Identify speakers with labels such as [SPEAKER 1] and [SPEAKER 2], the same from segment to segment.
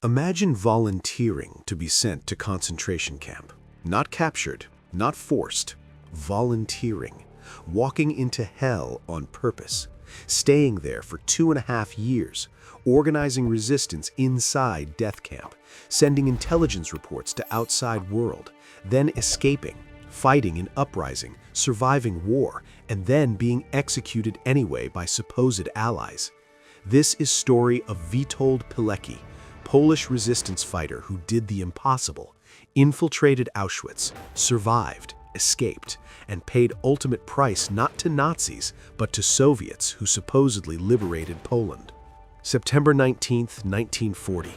[SPEAKER 1] Imagine volunteering to be sent to concentration camp. Not captured, not forced. Volunteering. Walking into hell on purpose. Staying there for 2.5 years. Organizing resistance inside death camp. Sending intelligence reports to outside world. Then escaping. Fighting in uprising. Surviving war. And then being executed anyway by supposed allies. This is story of Witold Pilecki, Polish resistance fighter who did the impossible, infiltrated Auschwitz, survived, escaped, and paid ultimate price not to Nazis, but to Soviets who supposedly liberated Poland. September 19, 1940,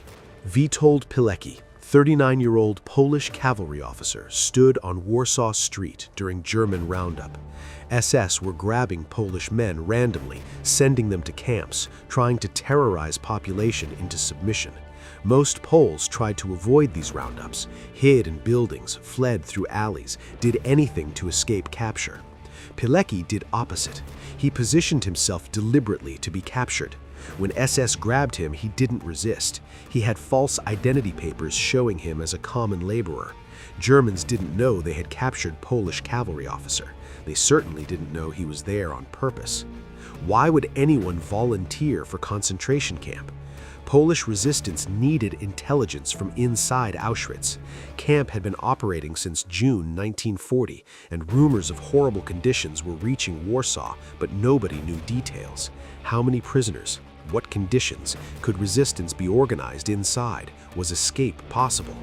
[SPEAKER 1] Witold Pilecki, 39-year-old Polish cavalry officer, stood on Warsaw Street during German roundup. SS were grabbing Polish men randomly, sending them to camps, trying to terrorize population into submission. Most Poles tried to avoid these roundups, hid in buildings, fled through alleys, did anything to escape capture. Pilecki did opposite. He positioned himself deliberately to be captured. When SS grabbed him, he didn't resist. He had false identity papers showing him as a common laborer. Germans didn't know they had captured Polish cavalry officer. They certainly didn't know he was there on purpose. Why would anyone volunteer for concentration camp? Polish resistance needed intelligence from inside Auschwitz. Camp had been operating since June 1940, and rumors of horrible conditions were reaching Warsaw, but nobody knew details. How many prisoners? What conditions? Could resistance be organized inside? Was escape possible?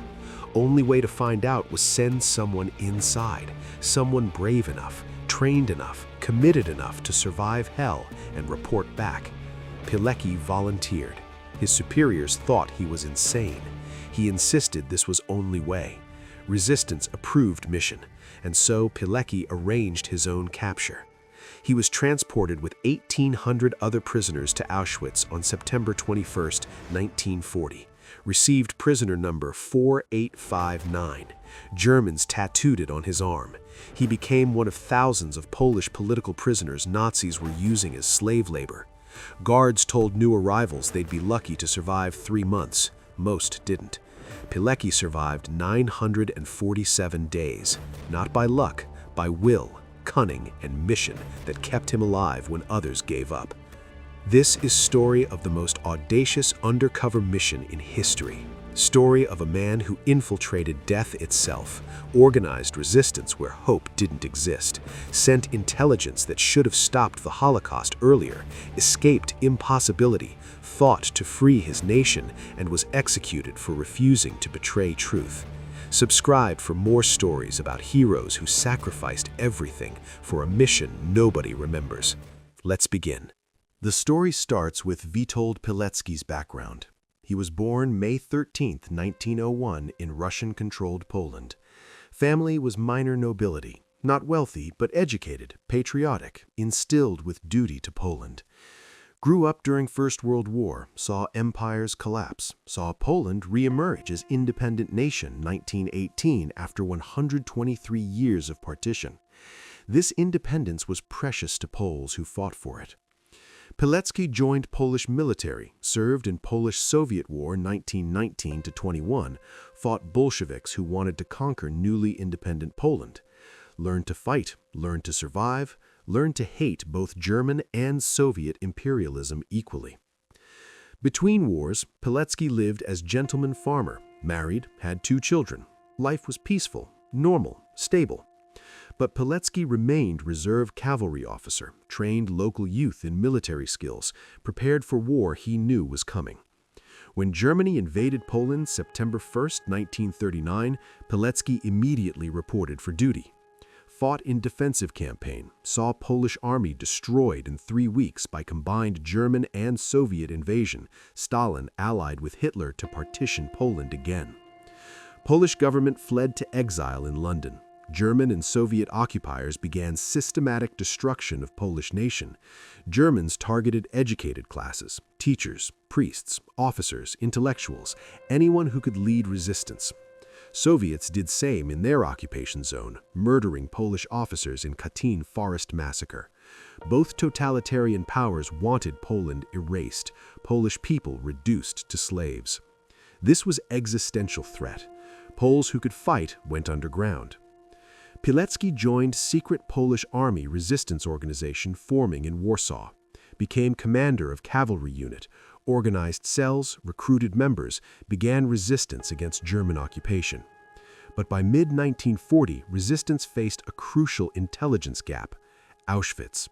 [SPEAKER 1] Only way to find out was send someone inside, someone brave enough, trained enough, committed enough to survive hell and report back. Pilecki volunteered. His superiors thought he was insane. He insisted this was only way. Resistance approved mission, and so Pilecki arranged his own capture. He was transported with 1,800 other prisoners to Auschwitz on September 21, 1940. Received prisoner number 4859. Germans tattooed it on his arm. He became one of thousands of Polish political prisoners Nazis were using as slave labor. Guards told new arrivals they'd be lucky to survive 3 months. Most didn't. Pilecki survived 947 days, not by luck, by will, cunning, and mission that kept him alive when others gave up. This is story of the most audacious undercover mission in history. Story of a man who infiltrated death itself, organized resistance where hope didn't exist, sent intelligence that should have stopped the Holocaust earlier, escaped impossibility, fought to free his nation, and was executed for refusing to betray truth. Subscribe for more stories about heroes who sacrificed everything for a mission nobody remembers. Let's begin. The story starts with Witold Pilecki's background. He was born May 13, 1901 in Russian-controlled Poland. Family was minor nobility, not wealthy but educated, patriotic, instilled with duty to Poland. Grew up during First World War, saw empires collapse, saw Poland re-emerge as independent nation 1918 after 123 years of partition. This independence was precious to Poles who fought for it. Pilecki joined Polish military, served in Polish-Soviet War 1919-21, fought Bolsheviks who wanted to conquer newly independent Poland, learned to fight, learned to survive, learned to hate both German and Soviet imperialism equally. Between wars, Pilecki lived as gentleman farmer, married, had 2 children. Life was peaceful, normal, stable. But Pilecki remained reserve cavalry officer, trained local youth in military skills, prepared for war he knew was coming. When Germany invaded Poland September 1, 1939, Pilecki immediately reported for duty. Fought in defensive campaign, saw Polish army destroyed in 3 weeks by combined German and Soviet invasion, Stalin allied with Hitler to partition Poland again. Polish government fled to exile in London. German and Soviet occupiers began systematic destruction of Polish nation. Germans targeted educated classes, teachers, priests, officers, intellectuals, anyone who could lead resistance. Soviets did same in their occupation zone, murdering Polish officers in Katyn forest massacre. Both totalitarian powers wanted Poland erased, Polish people reduced to slaves.
[SPEAKER 2] This was existential threat. Poles who could fight went underground. Pilecki joined secret Polish army resistance organization forming in Warsaw, became commander of cavalry unit, organized cells, recruited members, began resistance against German occupation. But by mid-1940, resistance faced a crucial intelligence gap: Auschwitz.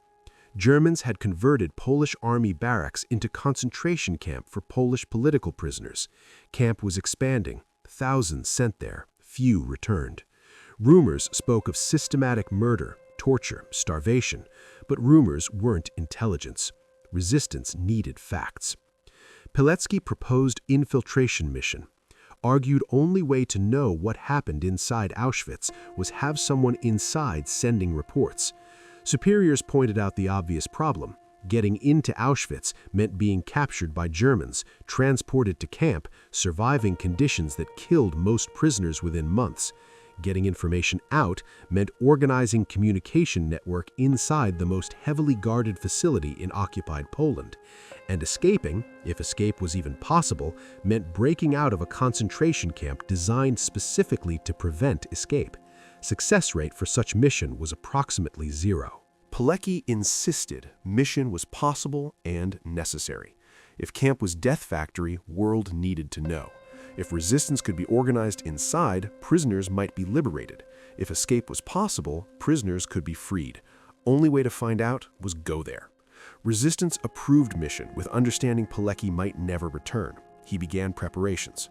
[SPEAKER 2] Germans had converted Polish army barracks into concentration camp for Polish political prisoners. Camp was expanding, thousands sent there, few returned. Rumors spoke of systematic murder, torture, starvation, but rumors weren't intelligence. Resistance needed facts. Pilecki proposed infiltration mission, argued only way to know what happened inside Auschwitz was have someone inside sending reports. Superiors pointed out the obvious problem. Getting into Auschwitz meant being captured by Germans, transported to camp, surviving conditions that killed most prisoners within months. Getting information out meant organizing communication network inside the most heavily guarded facility in occupied Poland. And escaping, if escape was even possible, meant breaking out of a concentration camp designed specifically to prevent escape. Success rate for such mission was approximately 0.
[SPEAKER 1] Pilecki insisted mission was possible and necessary. If camp was death factory, world needed to know. If resistance could be organized inside, prisoners might be liberated. If escape was possible, prisoners could be freed. Only way to find out was go there. Resistance approved mission with understanding Pilecki might never return. He began preparations.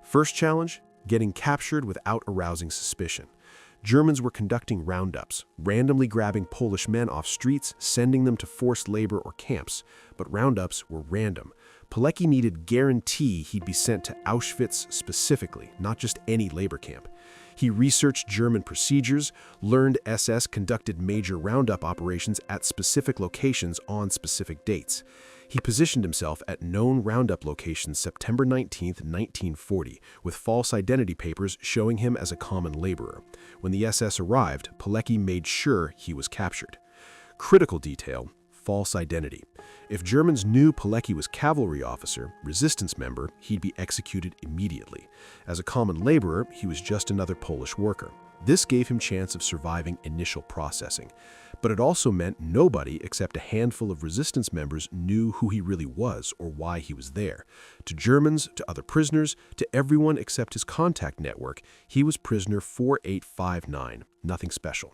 [SPEAKER 1] First challenge, getting captured without arousing suspicion. Germans were conducting roundups, randomly grabbing Polish men off streets, sending them to forced labor or camps. But roundups were random. Pilecki needed guarantee he'd be sent to Auschwitz specifically, not just any labor camp. He researched German procedures, learned SS conducted major roundup operations at specific locations on specific dates. He positioned himself at known roundup locations September 19, 1940, with false identity papers showing him as a common laborer. When the SS arrived, Pilecki made sure he was captured. Critical detail: false identity. If Germans knew Pilecki was cavalry officer, resistance member, he'd be executed immediately. As a common laborer, he was just another Polish worker. This gave him chance of surviving initial processing. But it also meant nobody except a handful of resistance members knew who he really was or why he was there. To Germans, to other prisoners, to everyone except his contact network, he was prisoner 4859, nothing special.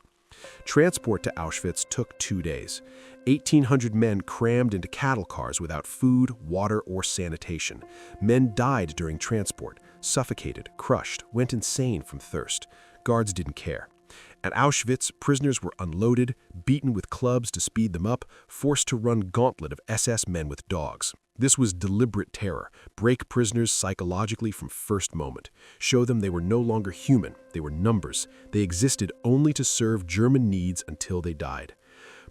[SPEAKER 1] Transport to Auschwitz took 2 days. 1,800 men crammed into cattle cars without food, water, or sanitation. Men died during transport, suffocated, crushed, went insane from thirst. Guards didn't care. At Auschwitz, prisoners were unloaded, beaten with clubs to speed them up, forced to run gauntlet of SS men with dogs. This was deliberate terror. Break prisoners psychologically from first moment. Show them they were no longer human. They were numbers. They existed only to serve German needs until they died.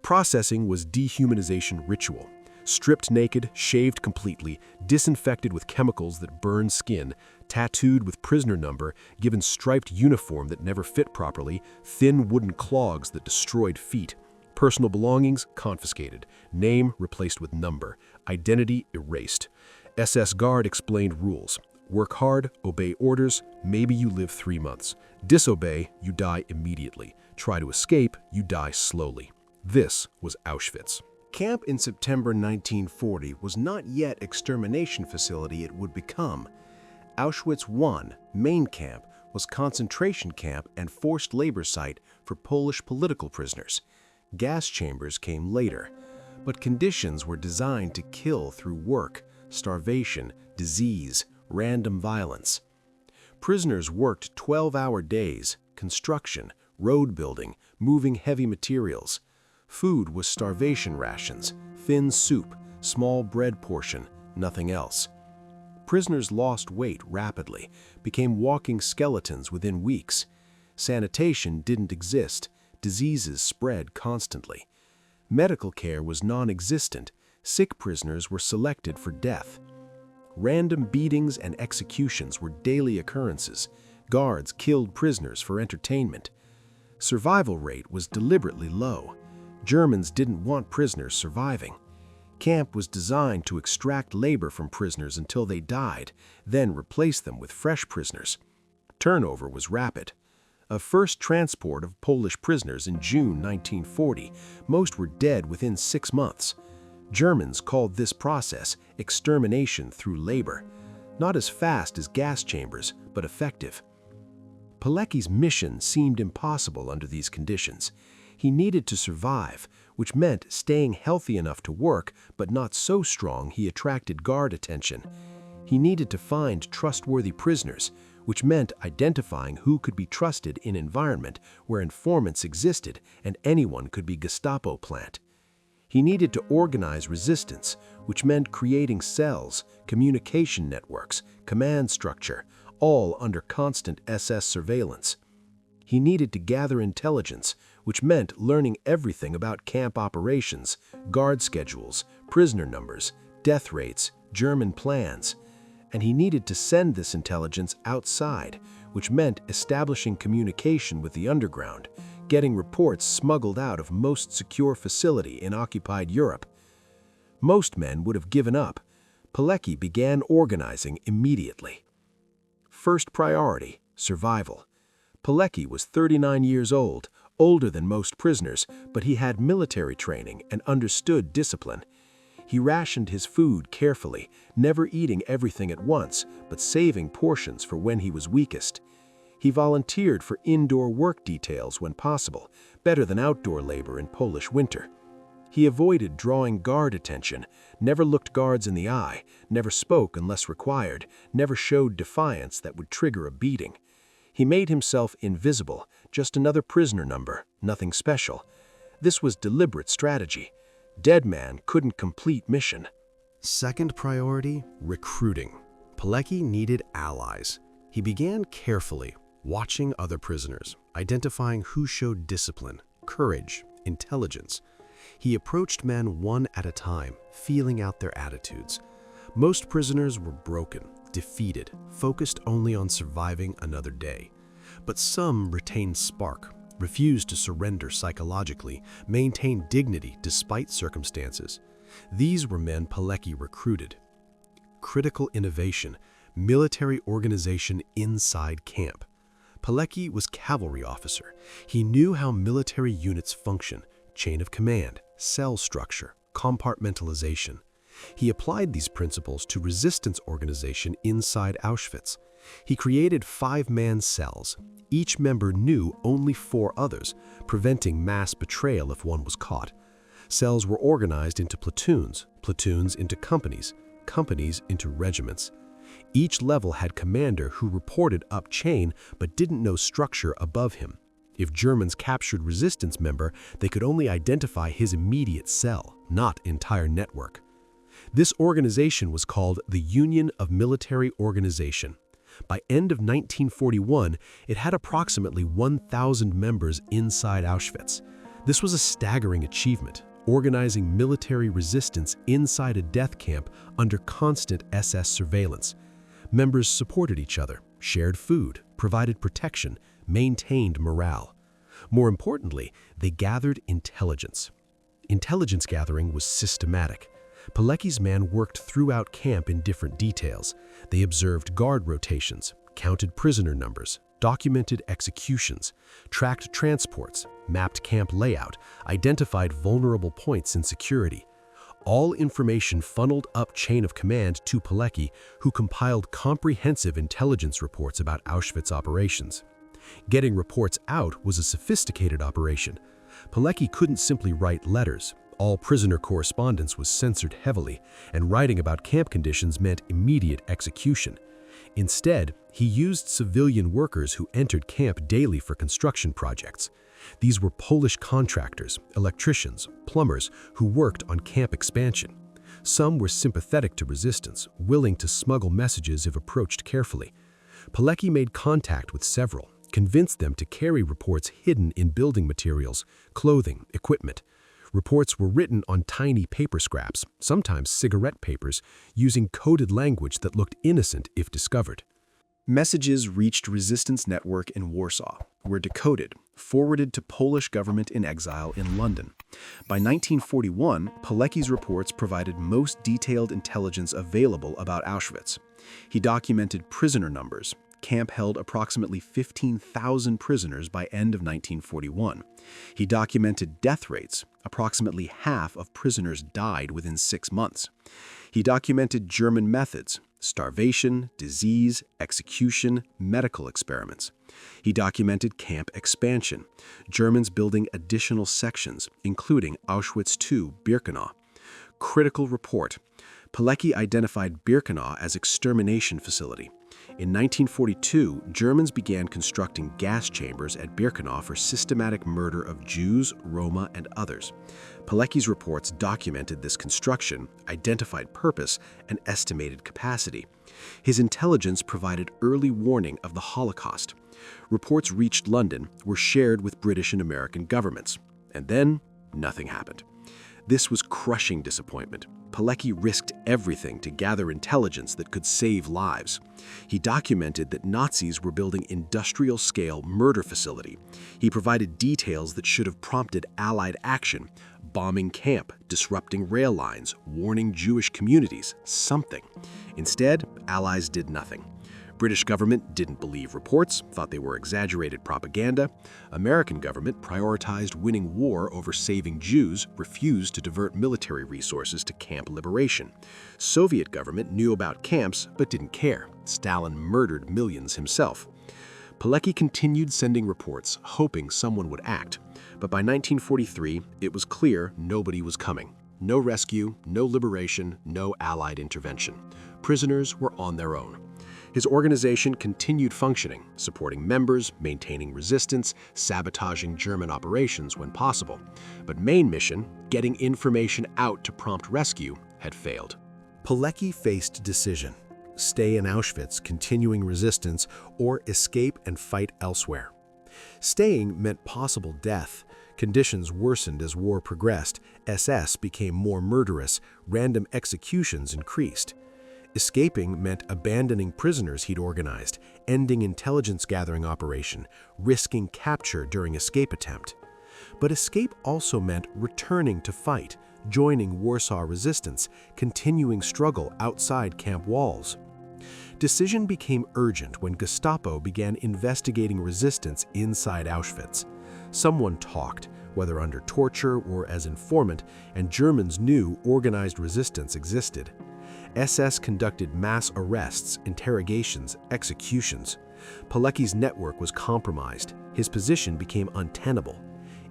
[SPEAKER 1] Processing was dehumanization ritual. Stripped naked, shaved completely, disinfected with chemicals that burn skin, tattooed with prisoner number, given striped uniform that never fit properly, thin wooden clogs that destroyed feet. Personal belongings confiscated, name replaced with number, identity erased. SS guard explained rules. Work hard, obey orders, maybe you live 3 months. Disobey, you die immediately. Try to escape, you die slowly. This was Auschwitz. Camp in September 1940 was not yet extermination facility it would become. Auschwitz I, main camp, was concentration camp and forced labor site for Polish political prisoners. Gas chambers came later, but conditions were designed to kill through work, starvation, disease, random violence. Prisoners worked 12-hour days, construction, road building, moving heavy materials. Food was starvation rations, thin soup, small bread portion, nothing else. Prisoners lost weight rapidly, became walking skeletons within weeks. Sanitation didn't exist, diseases spread constantly. Medical care was non-existent, sick prisoners were selected for death. Random beatings and executions were daily occurrences. Guards killed prisoners for entertainment. Survival rate was deliberately low. Germans didn't want prisoners surviving.
[SPEAKER 2] Camp was designed to extract labor from prisoners until they died, then replace them with fresh prisoners. Turnover was rapid. A first transport of Polish prisoners in June 1940, most were dead within 6 months. Germans called this process extermination through labor. Not as fast as gas chambers, but effective. Pilecki's mission seemed impossible under these conditions. He needed to survive, which meant staying healthy enough to work, but not so strong he attracted guard attention. He needed to find trustworthy prisoners, which meant identifying who could be trusted in an environment where informants existed and anyone could be Gestapo plant. He needed to organize resistance, which meant creating cells, communication networks, command structure, all under constant SS surveillance. He needed to gather intelligence, which meant learning everything about camp operations, guard schedules, prisoner numbers, death rates, German plans. And he needed to send this intelligence outside, which meant establishing communication with the underground, getting reports smuggled out of most secure facility in occupied Europe. Most men would have given up. Pilecki began organizing immediately. First priority, survival. Pilecki was 39 years old, older than most prisoners, but he had military training and understood discipline. He rationed his food carefully, never eating everything at once, but saving portions for when he was weakest. He volunteered for indoor work details when possible, better than outdoor labor in Polish winter. He avoided drawing guard attention, never looked guards in the eye, never spoke unless required, never showed defiance that would trigger a beating. He made himself invisible, just another prisoner number, nothing special. This was deliberate strategy. Dead man couldn't complete mission.
[SPEAKER 1] Second priority, recruiting. Pilecki needed allies. He began carefully, watching other prisoners, identifying who showed discipline, courage, intelligence. He approached men one at a time, feeling out their attitudes. Most prisoners were broken, defeated, focused only on surviving another day. But some retained spark, refused to surrender psychologically, maintained dignity despite circumstances. These were men Pilecki recruited. Critical innovation, military organization inside camp. Pilecki was cavalry officer. He knew how military units function, chain of command, cell structure, compartmentalization. He applied these principles to resistance organization inside Auschwitz. He created 5-man cells. Each member knew only 4 others, preventing mass betrayal if one was caught. Cells were organized into platoons, platoons into companies, companies into regiments. Each level had commander who reported up chain but didn't know structure above him. If Germans captured resistance member, they could only identify his immediate cell, not entire network. This organization was called the Union of Military Organization. By end of 1941, it had approximately 1,000 members inside Auschwitz. This was a staggering achievement, organizing military resistance inside a death camp under constant SS surveillance. Members supported each other, shared food, provided protection, maintained morale. More importantly, they gathered intelligence. Intelligence gathering was systematic. Pilecki's men worked throughout camp in different details. They observed guard rotations, counted prisoner numbers, documented executions, tracked transports, mapped camp layout, identified vulnerable points in security. All information funneled up chain of command to Pilecki, who compiled comprehensive intelligence reports about Auschwitz operations. Getting reports out was a sophisticated operation. Pilecki couldn't simply write letters. All prisoner correspondence was censored heavily, and writing about camp conditions meant immediate execution. Instead, he used civilian workers who entered camp daily for construction projects. These were Polish contractors, electricians, plumbers who worked on camp expansion. Some were sympathetic to resistance, willing to smuggle messages if approached carefully. Pilecki made contact with several, convinced them to carry reports hidden in building materials, clothing, equipment. Reports were written on tiny paper scraps, sometimes cigarette papers, using coded language that looked innocent if discovered. Messages reached resistance network in Warsaw, were decoded, forwarded to Polish government in exile in London. By 1941, Pilecki's reports provided most detailed intelligence available about Auschwitz. He documented prisoner numbers. Camp held approximately 15,000 prisoners by end of 1941. He documented death rates. Approximately half of prisoners died within 6 months. He documented German methods: starvation, disease, execution, medical experiments. He documented camp expansion, Germans building additional sections, including Auschwitz II, Birkenau. Critical report: Pilecki identified Birkenau as extermination facility. In 1942, Germans began constructing gas chambers at Birkenau for systematic murder of Jews, Roma, and others. Pilecki's reports documented this construction, identified purpose, and estimated capacity. His intelligence provided early warning of the Holocaust. Reports reached London, were shared with British and American governments. And then, nothing happened. This was crushing disappointment. Pilecki risked everything to gather intelligence that could save lives. He documented that Nazis were building industrial-scale murder facility. He provided details that should have prompted Allied action: bombing camp, disrupting rail lines, warning Jewish communities, something. Instead, Allies did nothing. British government didn't believe reports, thought they were exaggerated propaganda. American government prioritized winning war over saving Jews, refused to divert military resources to camp liberation. Soviet government knew about camps but didn't care. Stalin murdered millions himself. Pilecki continued sending reports, hoping someone would act. But by 1943, it was clear nobody was coming. No rescue, no liberation, no Allied intervention. Prisoners were on their own. His organization continued functioning, supporting members, maintaining resistance, sabotaging German operations when possible. But main mission, getting information out to prompt rescue, had failed.
[SPEAKER 2] Pilecki faced decision: stay in Auschwitz, continuing resistance, or escape and fight elsewhere. Staying meant possible death. Conditions worsened as war progressed. SS became more murderous. Random executions increased. Escaping meant abandoning prisoners he'd organized, ending intelligence-gathering operation, risking capture during escape attempt. But escape also meant returning to fight, joining Warsaw resistance, continuing struggle outside camp walls. Decision became urgent when Gestapo began investigating resistance inside Auschwitz. Someone talked, whether under torture or as informant, and Germans knew organized resistance existed. SS conducted mass arrests, interrogations, executions. Pilecki's network was compromised. His position became untenable.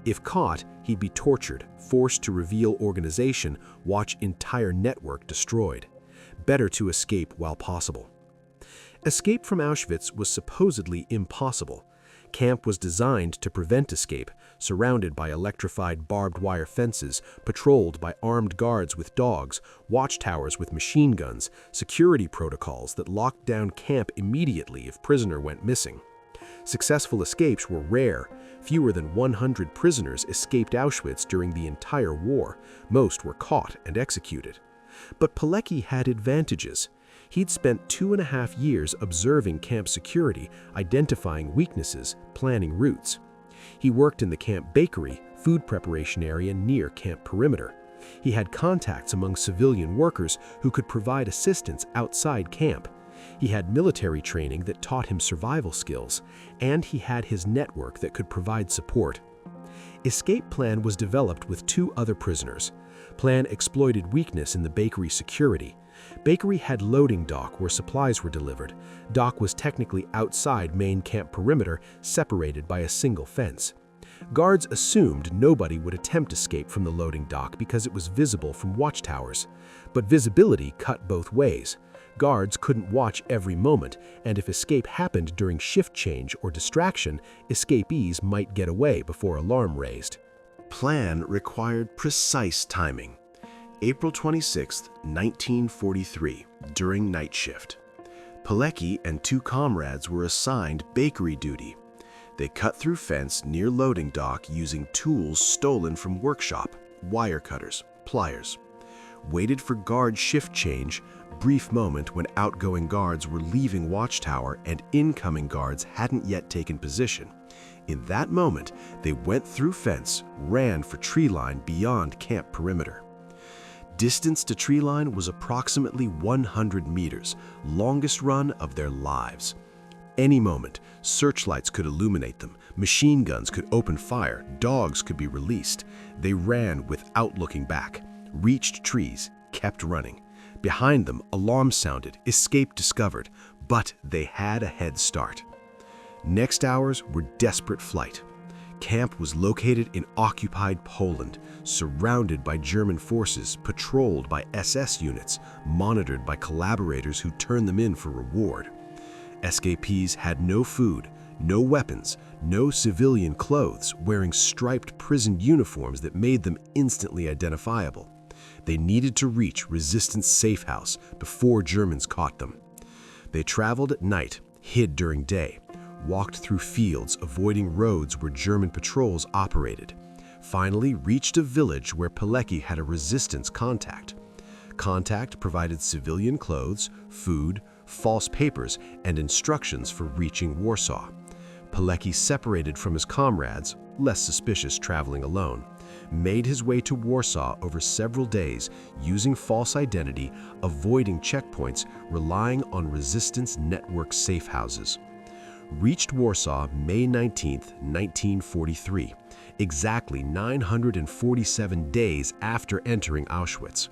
[SPEAKER 2] If caught, he'd be tortured, forced to reveal organization, watch entire network destroyed. Better to escape while possible. Escape from Auschwitz was supposedly impossible. Camp was designed to prevent escape, surrounded by electrified barbed wire fences, patrolled by armed guards with dogs, watchtowers with machine guns, security protocols that locked down camp immediately if prisoner went missing. Successful escapes were rare. Fewer than 100 prisoners escaped Auschwitz during the entire war. Most were caught and executed. But Pilecki had advantages. He'd spent 2.5 years observing camp security, identifying weaknesses, planning routes. He worked in the camp bakery, food preparation area near camp perimeter. He had contacts among civilian workers who could provide assistance outside camp. He had military training that taught him survival skills, and he had his network that could provide support. Escape plan was developed with 2 other prisoners. Plan exploited weakness in the bakery security. Bakery had loading dock where supplies were delivered. Dock was technically outside main camp perimeter, separated by a single fence. Guards assumed nobody would attempt escape from the loading dock because it was visible from watchtowers. But visibility cut both ways. Guards couldn't watch every moment, and if escape happened during shift change or distraction, escapees might get away before alarm raised.
[SPEAKER 1] Plan required precise timing. April 26, 1943, during night shift. Pilecki and 2 comrades were assigned bakery duty. They cut through fence near loading dock using tools stolen from workshop, wire cutters, pliers.
[SPEAKER 2] waited for guard shift change, brief moment when outgoing guards were leaving watchtower and incoming guards hadn't yet taken position. In that moment, they went through fence, ran for tree line beyond camp perimeter. Distance to tree line was approximately 100 meters, longest run of their lives. Any moment, searchlights could illuminate them, machine guns could open fire, dogs could be released. They ran without looking back, reached trees, kept running. Behind them, alarm sounded, escape discovered, but they had a head start. Next hours were desperate flight. Camp was located in occupied Poland, surrounded by German forces, patrolled by SS units, monitored by collaborators who turned them in for reward. Escapees had no food, no weapons, no civilian clothes, wearing striped prison uniforms that made them instantly identifiable. They needed to reach resistance safe house before Germans caught them. They traveled at night, hid during day, walked through fields, avoiding roads where German patrols operated. Finally reached a village where Pilecki had a resistance contact. Contact provided civilian clothes, food, false papers, and instructions for reaching Warsaw. Pilecki separated from his comrades, less suspicious traveling alone, made his way to Warsaw over several days, using false identity, avoiding checkpoints, relying on resistance network safe houses. Reached Warsaw May 19, 1943, exactly 947 days after entering Auschwitz.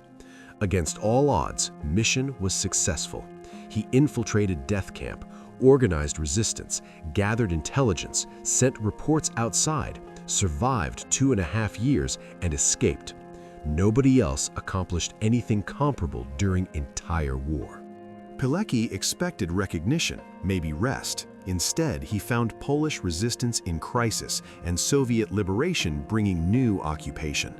[SPEAKER 2] Against all odds, mission was successful. He infiltrated death camp, organized resistance, gathered intelligence, sent reports outside, survived 2.5 years, and escaped. Nobody else accomplished anything comparable during entire war.
[SPEAKER 1] Pilecki expected recognition, maybe rest. Instead, he found Polish resistance in crisis and Soviet liberation bringing new occupation.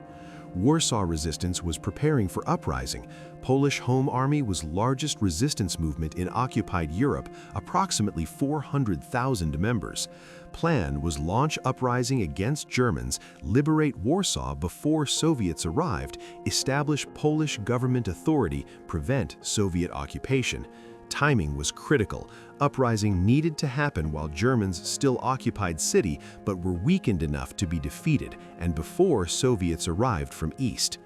[SPEAKER 1] Warsaw resistance was preparing for uprising. Polish Home Army was largest resistance movement in occupied Europe, approximately 400,000 members. Plan was launch uprising against Germans, liberate Warsaw before Soviets arrived, establish Polish government authority, prevent Soviet occupation. Timing was critical. Uprising needed to happen while Germans still occupied city but were weakened enough to be defeated and before Soviets arrived from east.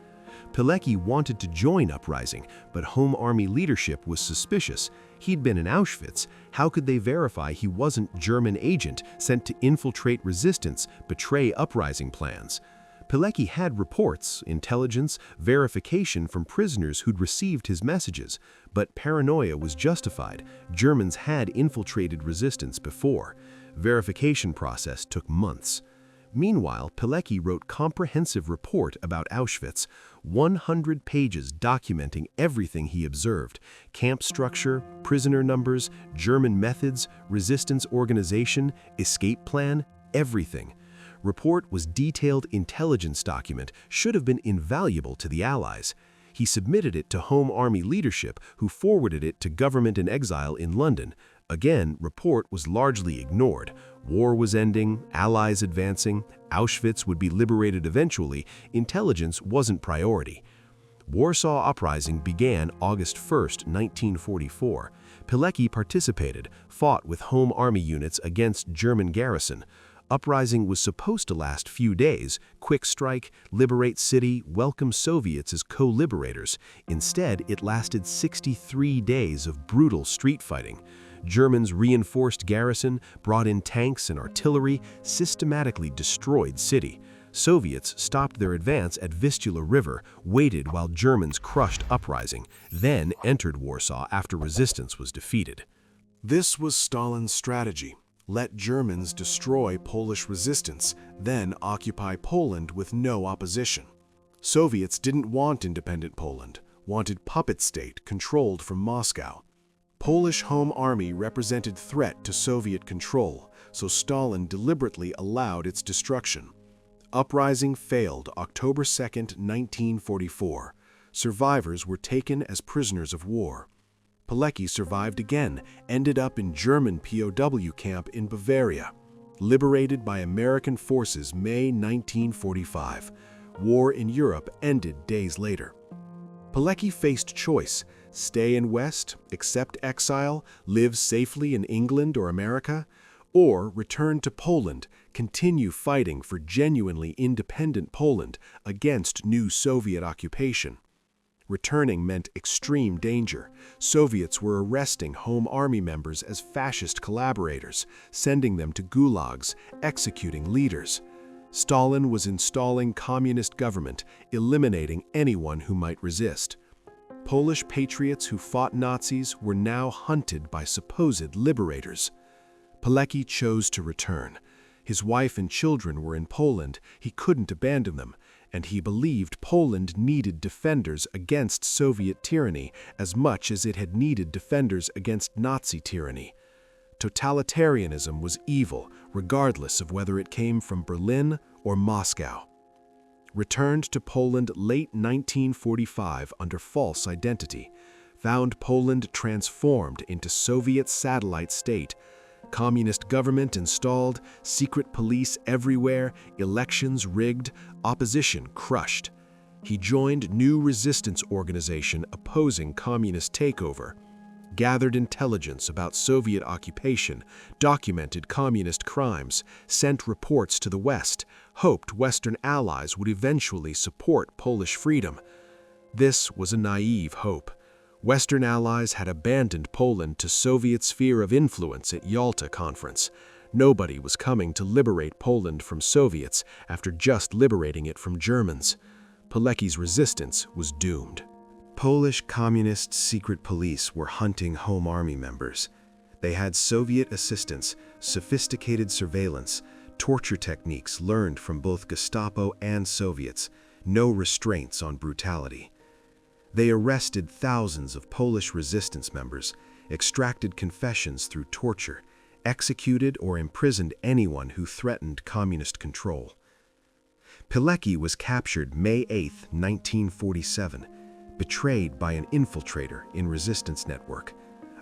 [SPEAKER 1] Pilecki wanted to join uprising, but Home Army leadership was suspicious. He'd been in Auschwitz. How could they verify he wasn't German agent sent to infiltrate resistance, betray uprising plans? Pilecki had reports, intelligence, verification from prisoners who'd received his messages, but paranoia was justified. Germans had infiltrated resistance before. Verification process took months. Meanwhile, Pilecki wrote comprehensive report about Auschwitz, 100 pages documenting everything he observed: camp structure, prisoner numbers, German methods, resistance organization, escape plan, everything. Report was detailed intelligence document, should have been invaluable to the Allies. He submitted it to Home Army leadership, who forwarded it to government in exile in London. Again, report was largely ignored. War was ending, Allies advancing, Auschwitz would be liberated eventually. Intelligence wasn't priority. Warsaw Uprising began August 1, 1944. Pilecki participated, fought with Home Army units against German garrison. Uprising was supposed to last few days, quick strike, liberate city, welcome Soviets as co-liberators. Instead, it lasted 63 days of brutal street fighting. Germans reinforced garrison, brought in tanks and artillery, systematically destroyed city. Soviets stopped their advance at Vistula River, waited while Germans crushed uprising, then entered Warsaw after resistance was defeated.
[SPEAKER 3] This was Stalin's strategy. Let Germans destroy Polish resistance, then occupy Poland with no opposition. Soviets didn't want independent Poland, wanted puppet state controlled from Moscow. Polish Home Army represented threat to Soviet control, so Stalin deliberately allowed its destruction. Uprising failed October 2, 1944. Survivors were taken as prisoners of war. Pilecki survived again, ended up in German POW camp in Bavaria. Liberated by American forces May 1945. War in Europe ended days later. Pilecki faced choice: stay in West, accept exile, live safely in England or America, or return to Poland, continue fighting for genuinely independent Poland against new Soviet occupation. Returning meant extreme danger. Soviets were arresting Home Army members as fascist collaborators, sending them to gulags, executing leaders. Stalin was installing communist government, eliminating anyone who might resist. Polish patriots who fought Nazis were now hunted by supposed liberators. Pilecki chose to return. His wife and children were in Poland. He couldn't abandon them, and he believed Poland needed defenders against Soviet tyranny as much as it had needed defenders against Nazi tyranny. Totalitarianism was evil, regardless of whether it came from Berlin or Moscow. Returned to Poland late 1945 under false identity, found Poland transformed into Soviet satellite state, communist government installed, secret police everywhere, elections rigged, opposition crushed. He joined new resistance organization opposing communist takeover, gathered intelligence about Soviet occupation, documented communist crimes, sent reports to the West, hoped Western allies would eventually support Polish freedom. This was a naive hope. Western allies had abandoned Poland to Soviet sphere of influence at Yalta Conference. Nobody was coming to liberate Poland from Soviets after just liberating it from Germans. Pilecki's resistance was doomed.
[SPEAKER 1] Polish communist secret police were hunting Home Army members. They had Soviet assistance, sophisticated surveillance, torture techniques learned from both Gestapo and Soviets, no restraints on brutality. They arrested thousands of Polish resistance members, extracted confessions through torture, executed or imprisoned anyone who threatened communist control. Pilecki was captured May 8, 1947, betrayed by an infiltrator in resistance network,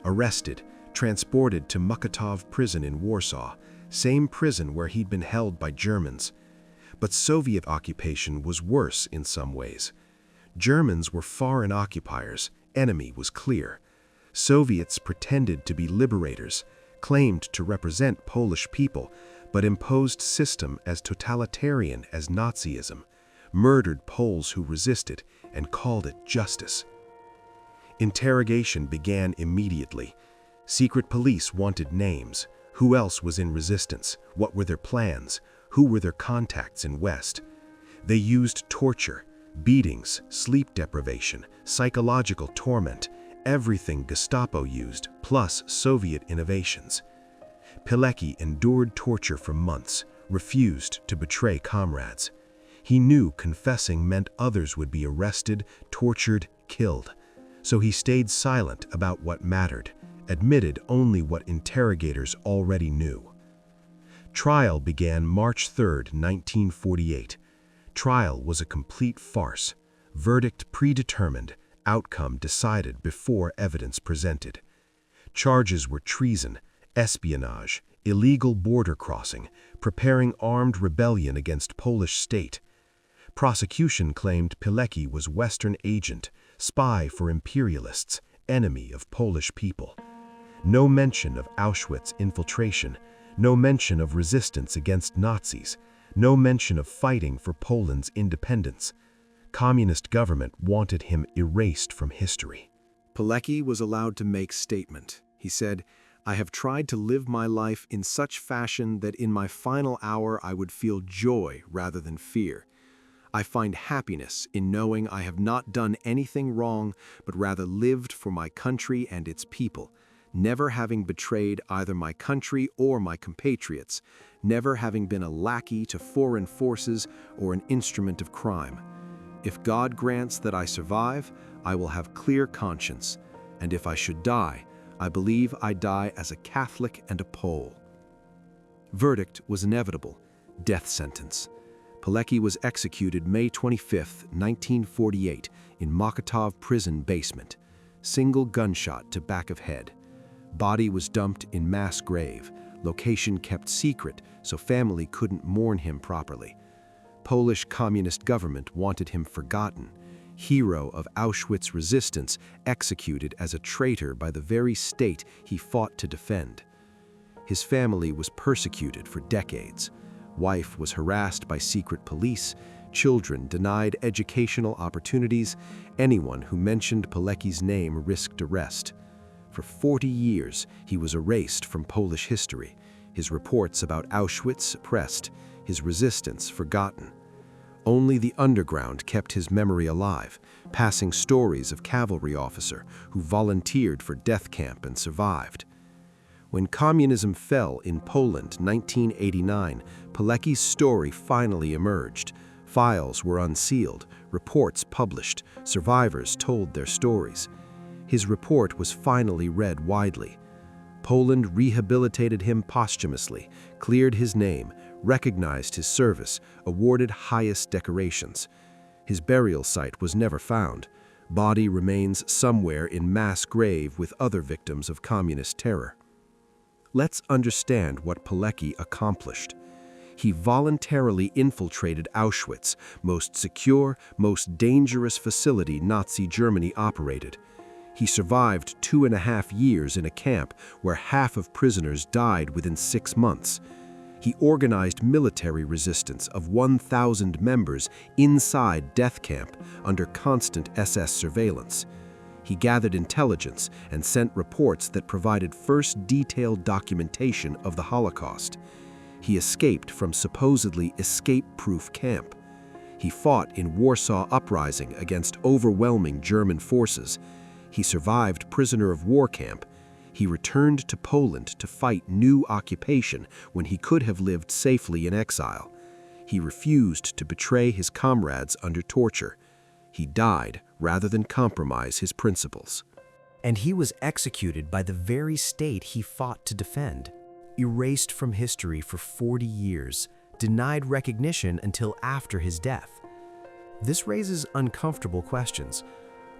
[SPEAKER 1] arrested, transported to Mokotów prison in Warsaw, same prison where he'd been held by Germans. But Soviet occupation was worse in some ways. Germans were foreign occupiers, enemy was clear. Soviets pretended to be liberators, claimed to represent Polish people, but imposed system as totalitarian as Nazism, murdered Poles who resisted, and called it justice. Interrogation began immediately. Secret police wanted names. Who else was in resistance? What were their plans? Who were their contacts in West? They used torture, beatings, sleep deprivation, psychological torment, everything Gestapo used, plus Soviet innovations. Pilecki endured torture for months, refused to betray comrades. He knew confessing meant others would be arrested, tortured, killed. So he stayed silent about what mattered, admitted only what interrogators already knew. Trial began March 3, 1948. Trial was a complete farce. Verdict predetermined, outcome decided before evidence presented. Charges were treason, espionage, illegal border crossing, preparing armed rebellion against Polish state. Prosecution claimed Pilecki was Western agent, spy for imperialists, enemy of Polish people. No mention of Auschwitz infiltration, no mention of resistance against Nazis, no mention of fighting for Poland's independence. Communist government wanted him erased from history.
[SPEAKER 3] Pilecki was allowed to make statement. He said, "I have tried to live my life in such fashion that in my final hour I would feel joy rather than fear. I find happiness in knowing I have not done anything wrong, but rather lived for my country and its people, never having betrayed either my country or my compatriots, never having been a lackey to foreign forces or an instrument of crime. If God grants that I survive, I will have clear conscience, and if I should die, I believe I die as a Catholic and a Pole." Verdict was inevitable: death sentence. Pilecki was executed May 25, 1948, in Mokotów prison basement. Single gunshot to back of head. Body was dumped in mass grave, location kept secret so family couldn't mourn him properly. Polish communist government wanted him forgotten.
[SPEAKER 2] hero of Auschwitz resistance, executed as a traitor by the very state he fought to defend. His family was persecuted for decades. Wife was harassed by secret police, children denied educational opportunities, anyone who mentioned Pilecki's name risked arrest. For 40 years, he was erased from Polish history, his reports about Auschwitz suppressed, his resistance forgotten. Only the underground kept his memory alive, passing stories of cavalry officer who volunteered for death camp and survived. When communism fell in Poland 1989, Pilecki's story finally emerged. Files were unsealed, reports published, survivors told their stories. His report was finally read widely. Poland rehabilitated him posthumously, cleared his name, recognized his service, awarded highest decorations. His burial site was never found. Body remains somewhere in mass grave with other victims of communist terror. Let's understand what Pilecki accomplished. He voluntarily infiltrated Auschwitz, most secure, most dangerous facility Nazi Germany operated. He survived 2.5 years in a camp where half of prisoners died within 6 months. He organized military resistance of 1,000 members inside death camp under constant SS surveillance. He gathered intelligence and sent reports that provided first detailed documentation of the Holocaust. He escaped from supposedly escape-proof camp. He fought in Warsaw Uprising against overwhelming German forces. He survived prisoner of war camp. He returned to Poland to fight new occupation when he could have lived safely in exile. He refused to betray his comrades under torture. He died rather than compromise his principles.
[SPEAKER 4] And he was executed by the very state he fought to defend, erased from history for 40 years, denied recognition until after his death. This raises uncomfortable questions.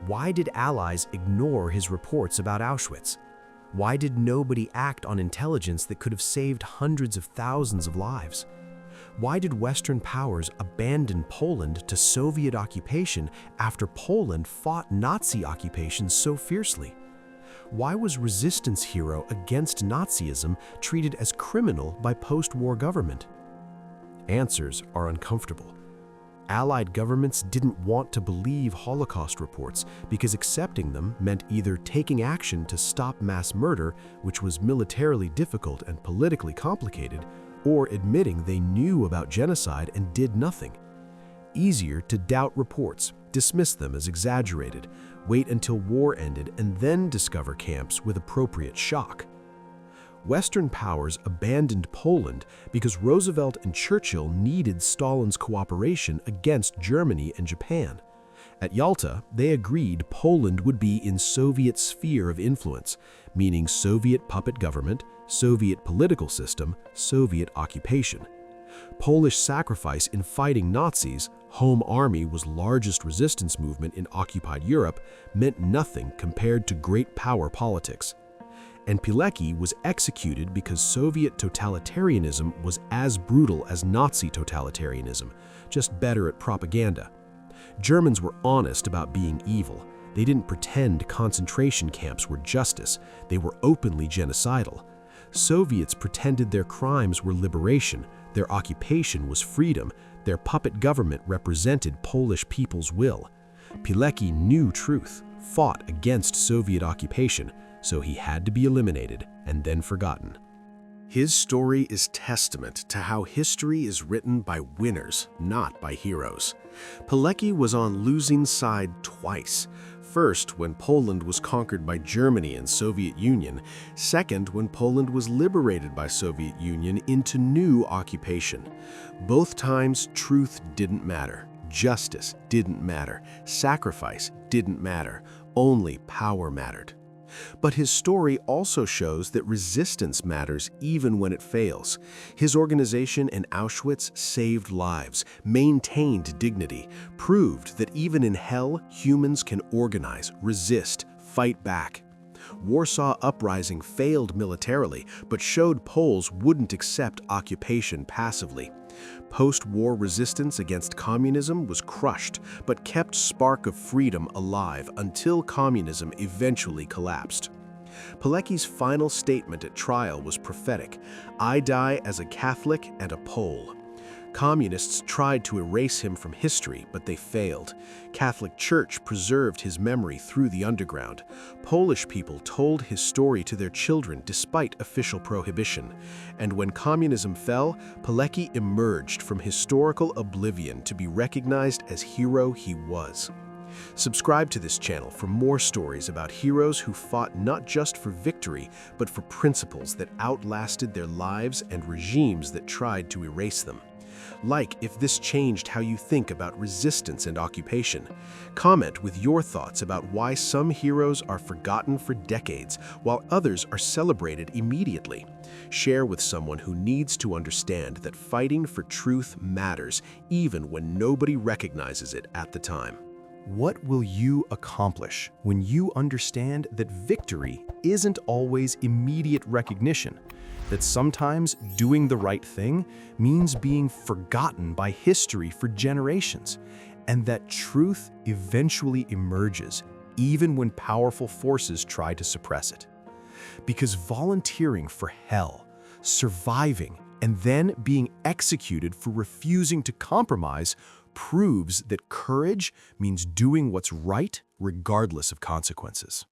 [SPEAKER 4] Why did Allies ignore his reports about Auschwitz? Why did nobody act on intelligence that could have saved hundreds of thousands of lives? Why did Western powers abandon Poland to Soviet occupation after Poland fought Nazi occupation so fiercely? Why was resistance hero against Nazism treated as criminal by post-war government? Answers are uncomfortable. Allied governments didn't want to believe Holocaust reports because accepting them meant either taking action to stop mass murder, which was militarily difficult and politically complicated, or admitting they knew about genocide and did nothing. Easier to doubt reports, dismiss them as exaggerated, wait until war ended, and then discover camps with appropriate shock. Western powers abandoned Poland because Roosevelt and Churchill needed Stalin's cooperation against Germany and Japan. At Yalta, they agreed Poland would be in Soviet sphere of influence, meaning Soviet puppet government, Soviet political system, Soviet occupation. Polish sacrifice in fighting Nazis, Home Army was largest resistance movement in occupied Europe, meant nothing compared to great power politics. And Pilecki was executed because Soviet totalitarianism was as brutal as Nazi totalitarianism, just better at propaganda. Germans were honest about being evil. They didn't pretend concentration camps were justice. They were openly genocidal. Soviets pretended their crimes were liberation, their occupation was freedom, their puppet government represented Polish people's will. Pilecki knew truth, fought against Soviet occupation, so he had to be eliminated and then forgotten.
[SPEAKER 3] His story is testament to how history is written by winners, not by heroes. Pilecki was on losing side twice. First, when Poland was conquered by Germany and Soviet Union. Second, when Poland was liberated by Soviet Union into new occupation. Both times, truth didn't matter. Justice didn't matter. Sacrifice didn't matter. Only power mattered. But his story also shows that resistance matters even when it fails. His organization in Auschwitz saved lives, maintained dignity, proved that even in hell, humans can organize, resist, fight back. Warsaw Uprising failed militarily, but showed Poles wouldn't accept occupation passively.
[SPEAKER 2] Post-war resistance against communism was crushed, but kept spark of freedom alive until communism eventually collapsed. Pilecki's final statement at trial was prophetic: "I die as a Catholic and a Pole." Communists tried to erase him from history, but they failed. Catholic Church preserved his memory through the underground. Polish people told his story to their children despite official prohibition. And when communism fell, Pilecki emerged from historical oblivion to be recognized as hero he was. Subscribe to this channel for more stories about heroes who fought not just for victory, but for principles that outlasted their lives and regimes that tried to erase them. Like if this changed how you think about resistance and occupation. Comment with your thoughts about why some heroes are forgotten for decades, while others are celebrated immediately. Share with someone who needs to understand that fighting for truth matters, even when nobody recognizes it at the time.
[SPEAKER 4] What will you accomplish when you understand that victory isn't always immediate recognition? That sometimes doing the right thing means being forgotten by history for generations, and that truth eventually emerges even when powerful forces try to suppress it. Because volunteering for hell, surviving, and then being executed for refusing to compromise proves that courage means doing what's right regardless of consequences.